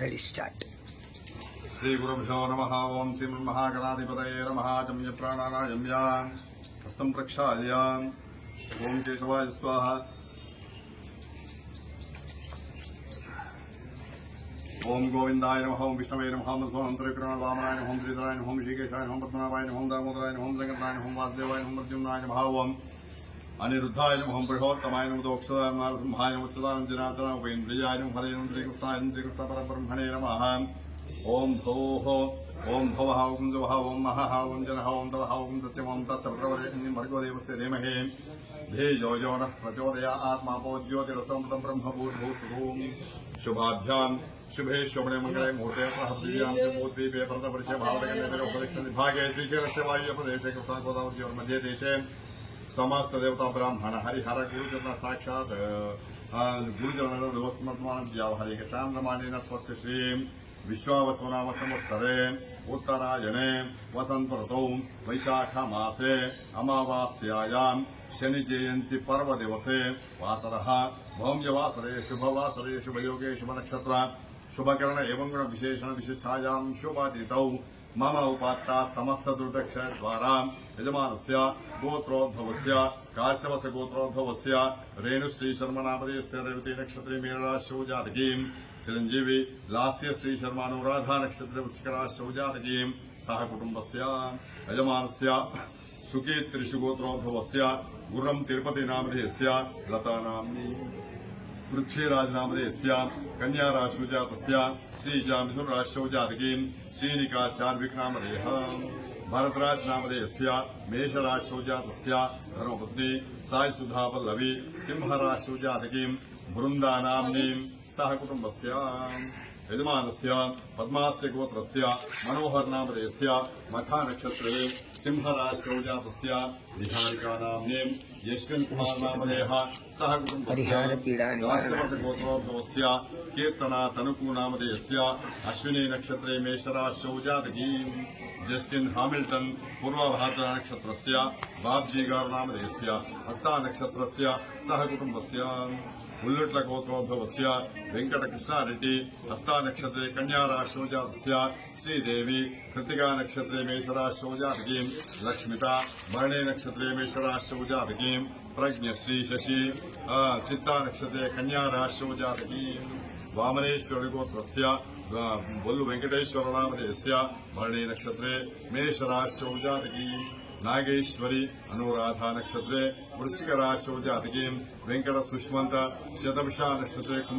Ready start. Shri గురుభ్యో నమః. ఓం శ్రీ మహాగణాధిపతయే నమః. జమ్య ప్రాణానాయమ్య హస్తం ప్రక్షాళ్య. ఓం కేశవాయ స్వాహ. ఓం గోవిందాయ నమః. ఓం విష్ణవే నమః. మధుమంతరికరణ వామనాయ నమః. శ్రీధరాయ నమః. శ్రీకేశాయ నమః. పద్మనాభాయ నమః. దామోదరాయ నమః. జగన్నాయ నమః. వాసుదేవాయ నమః. ప్రద్యుమ్నాయ నమః. ఓం అనిరుద్ధాయ నమః. బృహోత్తమాయ నమః. దోక్షదాయ నరసింహాయ నమః. ఉచ్ఛదానంజనాథన ఉపేంద్రియాయ నమః. హరే నమః. శ్రీకృష్ణాయ నమః. శ్రీకృష్ణ పరబ్రహ్మణే నమః. ఓం భోః. ఓం భవః. ఓం జవః. ఓం మహః. ఓం జనః. ఓం తవః. ఓం సత్యం. ఓం తత్సవితృవరేణ్యం భర్గో దేవస్య ధీమహి ధియో యో నః ప్రచోదయాత్. ఆత్మాపో జ్యోతిరసమృతం బ్రహ్మభూర్భువః. శుభాభ్యాం शुभे शोभने मंगले मुहूर्ते प्रहद्वीपे प्रतवर्षे भारतखंडे विभागे श्रीशैलस्य वायव्य प्रदेशे कृष्णा गोदावरी और मध्य देशे समस्त देवता ब्राह्मण हरिहर गुरुजन साक्षात् गुरुजन देवस्मरण व्यावहारिक चांद्रमानेन स्वस्थ श्री विश्वावसुनाम संवत्सरे उत्तरायणे वसंत ऋतौ वैशाख मासे अमावास्यायां शनि जयंती पर्व दिवसे वासरः भौम्यवासरे शुभवासरे शुभयोगे शुभ नक्षत्र शुभकरण एवं गुण विशेषण विशिष्टायां शुभादितौ मम उपात्ता समस्त दुर्दक्ष द्वारा यजमानस्य गोत्रोद्भवस्य काश्यपस्य गोत्रोद्भवस्य रेणुश्री शर्मनामधेयस्य रेवती नक्षत्रे मीनराशौ जातकीं चिरंजीवी लास्य श्री शर्मानुराधा नक्षत्रे वृश्चिकराशौ जातकीं सह कुटुंबस्य यजमानस्य सुकेत्रिषु गोत्रोद्भवस्य गुर्रं तिरुपति नामधेयस्य लता नाम्नी पृथ्वीराज नामधेयस्य कन्या राशौ जातस्य श्रीजा मिथुन राशौ जातकीं श्रीनिका चार्विक नामधेयः भरतराज नामधेयस्य मेष राशौ जातस्य धर्मपत्नी साई सुधा पल्लवी सिंह राशौ जातकीं वृंदा नाम्नीं सह कुटुंबस्य यजमानस्य पद्मास्य गोत्रस्य मनोहर नामधेयस्य मखा नक्षत्रे सिंह राशौ जातस्य निहारिका नाम्नीं यशवंत कुमार नामधेयः सह कुटुंबस्य गोत्रोद्भवस्य कीर्तना तनुकू नामधेयस्य अश्विनी नक्षत्रे मेषराशौ जातकीं जस्टिन हामिल्टन पूर्वभाद्र नक्षत्रस्य बाब्जी गार नामधेयस्य हस्ता नक्षत्रस्य सह कुटुंबस्य उल्लुट्ल गोत्रोद्भवस्य वेंकटकृष्णारेड्डी हस्ता नक्षत्रे कन्या राशौ जातस्य श्रीदेवी कृतिका नक्षत्रे मेषराशौ जातकीं लक्ष्मिता भरणे नक्षत्रे मेषराशौ जातकीं प्रज्ञश्री शशि चित्ता नक्षत्रे कन्या राशौ जातकीं वामनेश्वर गोत्रस्य बोल्लु वेंकटेश्वर नामधेयस्य भरणे नक्षत्रे मेषराशौ जातकीं नागेश्वरी अनुराधा नक्षत्रे वृश्चिक राशौ जातकीं वेंकट सुष्मंत शतभिषा नक्षत्रे